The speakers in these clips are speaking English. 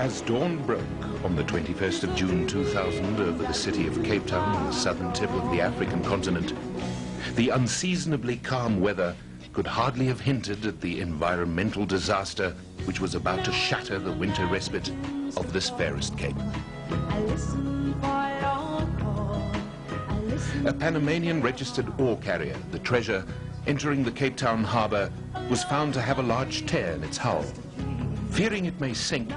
As dawn broke on the 21st of June 2000 over the city of Cape Town on the southern tip of the African continent, the unseasonably calm weather could hardly have hinted at the environmental disaster which was about to shatter the winter respite of this fairest cape. A Panamanian registered ore carrier, the Treasure, entering the Cape Town harbour, was found to have a large tear in its hull. Fearing it may sink,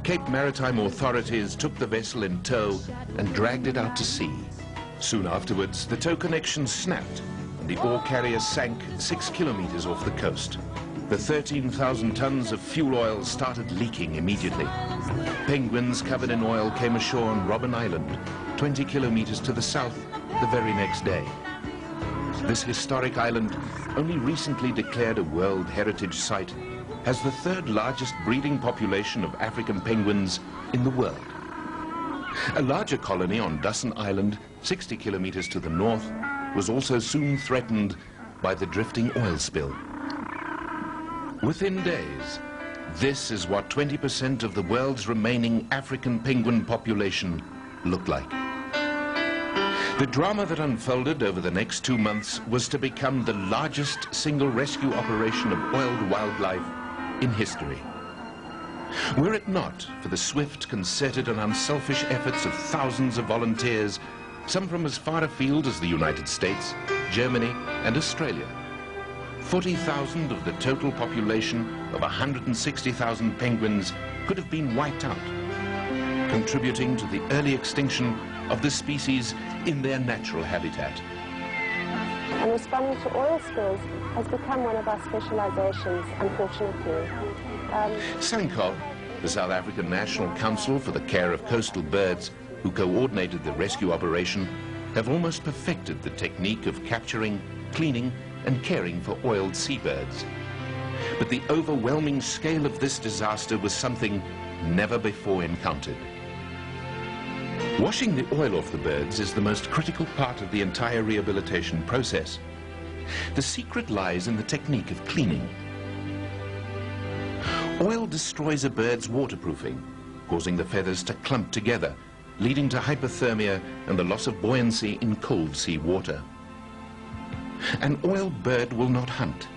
Cape Maritime authorities took the vessel in tow and dragged it out to sea. Soon afterwards, the tow connection snapped and the ore carrier sank 6 kilometers off the coast. The 13,000 tons of fuel oil started leaking immediately. Penguins covered in oil came ashore on Robben Island, 20 kilometers to the south, the very next day. This historic island, only recently declared a World Heritage Site, has the third largest breeding population of African penguins in the world. A larger colony on Dassen Island, 60 kilometers to the north, was also soon threatened by the drifting oil spill. Within days, this is what 20% of the world's remaining African penguin population looked like. The drama that unfolded over the next 2 months was to become the largest single rescue operation of oiled wildlife in history. Were it not for the swift, concerted and unselfish efforts of thousands of volunteers, some from as far afield as the United States, Germany and Australia, 40,000 of the total population of 160,000 penguins could have been wiped out, contributing to the early extinction of the species in their natural habitat. And responding to oil spills has become one of our specializations, unfortunately. Sank, the South African National Council for the Care of Coastal Birds, who coordinated the rescue operation, have almost perfected the technique of capturing, cleaning and caring for oiled seabirds. But the overwhelming scale of this disaster was something never before encountered. Washing the oil off the birds is the most critical part of the entire rehabilitation process. The secret lies in the technique of cleaning. Oil destroys a bird's waterproofing, causing the feathers to clump together, leading to hypothermia and the loss of buoyancy in cold sea water. An oiled bird will not hunt,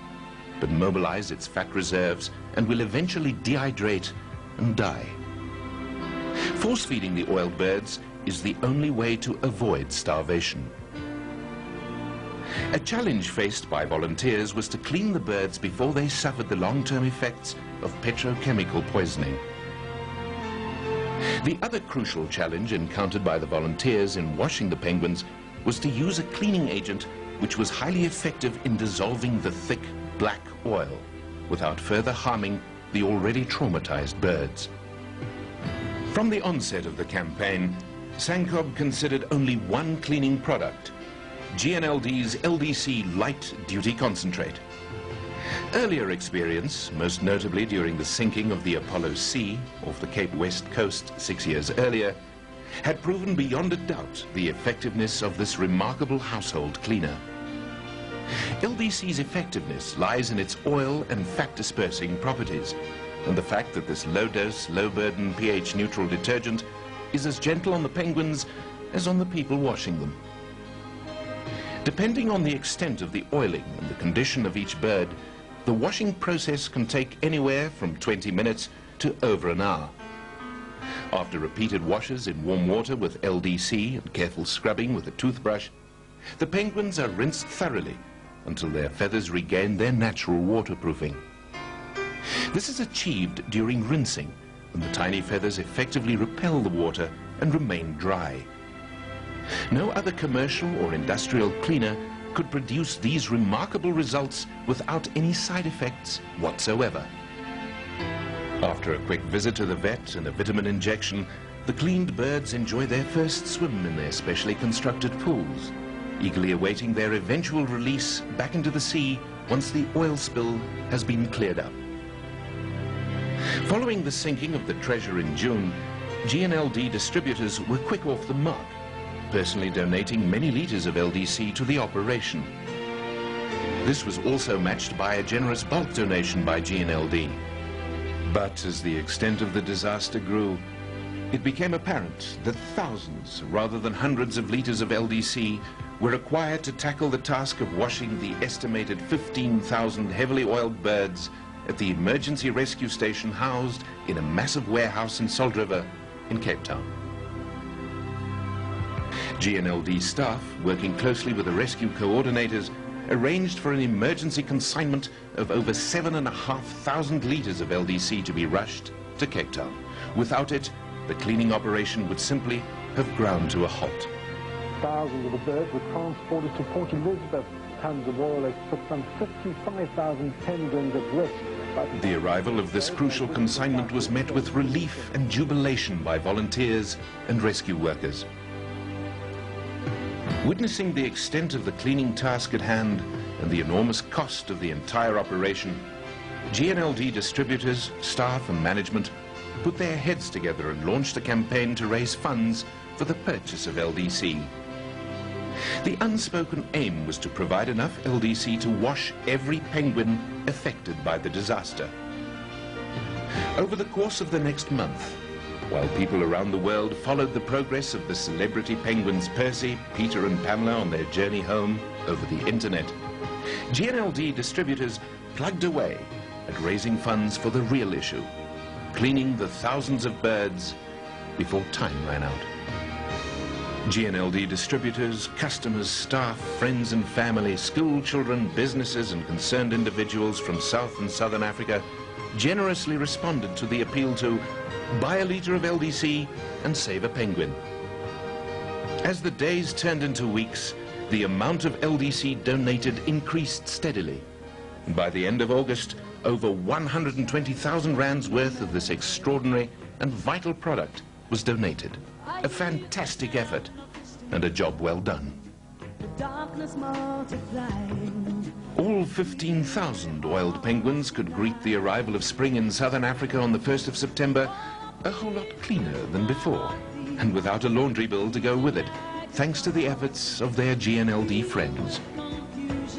but mobilize its fat reserves and will eventually dehydrate and die. Force-feeding the oiled birds is the only way to avoid starvation. A challenge faced by volunteers was to clean the birds before they suffered the long-term effects of petrochemical poisoning. The other crucial challenge encountered by the volunteers in washing the penguins was to use a cleaning agent which was highly effective in dissolving the thick black oil without further harming the already traumatized birds. From the onset of the campaign, Sank considered only one cleaning product, GNLDs LDC Light Duty Concentrate. Earlier experience, most notably during the sinking of the Apollo C off the Cape West coast 6 years earlier, had proven beyond a doubt the effectiveness of this remarkable household cleaner. LDC's effectiveness lies in its oil and fat dispersing properties, and the fact that this low-dose, low-burden, pH-neutral detergent is as gentle on the penguins as on the people washing them. Depending on the extent of the oiling and the condition of each bird, the washing process can take anywhere from 20 minutes to over an hour. After repeated washes in warm water with LDC and careful scrubbing with a toothbrush, the penguins are rinsed thoroughly until their feathers regain their natural waterproofing. This is achieved during rinsing, when the tiny feathers effectively repel the water and remain dry. No other commercial or industrial cleaner could produce these remarkable results without any side effects whatsoever. After a quick visit to the vet and a vitamin injection, the cleaned birds enjoy their first swim in their specially constructed pools, eagerly awaiting their eventual release back into the sea once the oil spill has been cleared up. Following the sinking of the Treasure in June, GNLD distributors were quick off the mark, personally donating many litres of LDC to the operation. This was also matched by a generous bulk donation by GNLD. But as the extent of the disaster grew, it became apparent that thousands, rather than hundreds of litres of LDC were required to tackle the task of washing the estimated 15,000 heavily oiled birds at the emergency rescue station housed in a massive warehouse in Salt River in Cape Town. GNLD staff, working closely with the rescue coordinators, arranged for an emergency consignment of over 7,500 litres of LDC to be rushed to Cape Town. Without it, the cleaning operation would simply have ground to a halt. Thousands of the birds were transported to Port Elizabeth. Tons of oil has put some 55,000 penguins at risk. The arrival of this crucial consignment was met with relief and jubilation by volunteers and rescue workers. Witnessing the extent of the cleaning task at hand and the enormous cost of the entire operation, GNLD distributors, staff and management put their heads together and launched a campaign to raise funds for the purchase of LDC. The unspoken aim was to provide enough LDC to wash every penguin affected by the disaster. Over the course of the next month, while people around the world followed the progress of the celebrity penguins Percy, Peter and Pamela on their journey home over the internet, GNLD distributors plugged away at raising funds for the real issue, cleaning the thousands of birds before time ran out. GNLD distributors, customers, staff, friends and family, school children, businesses and concerned individuals from South and Southern Africa generously responded to the appeal to buy a litre of LDC and save a penguin. As the days turned into weeks, the amount of LDC donated increased steadily. By the end of August, over 120,000 rands worth of this extraordinary and vital product was donated. A fantastic effort and a job well done. All 15,000 oiled penguins could greet the arrival of spring in southern Africa on the 1st of September a whole lot cleaner than before, and without a laundry bill to go with it, thanks to the efforts of their GNLD friends.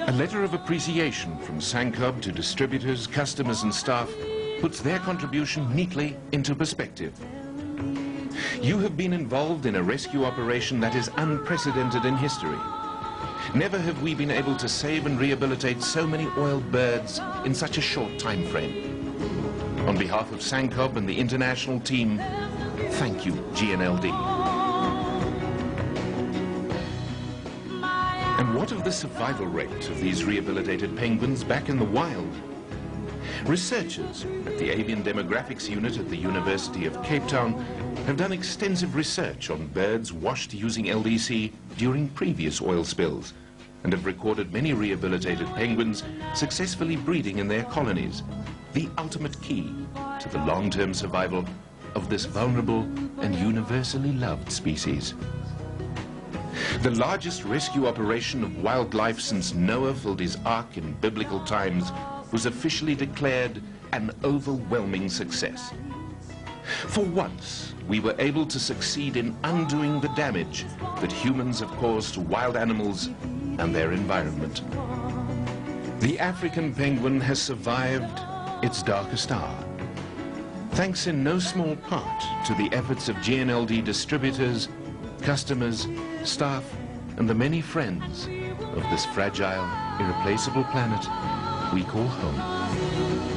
A letter of appreciation from sank to distributors, customers and staff puts their contribution neatly into perspective. You have been involved in a rescue operation that is unprecedented in history. Never have we been able to save and rehabilitate so many oiled birds in such a short time frame. On behalf of sank and the international team, thank you, GNLD. And what of the survival rate of these rehabilitated penguins back in the wild? Researchers at the Avian Demographics Unit at the University of Cape Town have done extensive research on birds washed using LDC during previous oil spills and have recorded many rehabilitated penguins successfully breeding in their colonies, the ultimate key to the long-term survival of this vulnerable and universally loved species. The largest rescue operation of wildlife since Noah filled his ark in biblical times was officially declared an overwhelming success. For once, we were able to succeed in undoing the damage that humans have caused to wild animals and their environment. The African penguin has survived its darkest hour, thanks in no small part to the efforts of GNLD distributors, customers, staff, and the many friends of this fragile, irreplaceable planet we call home.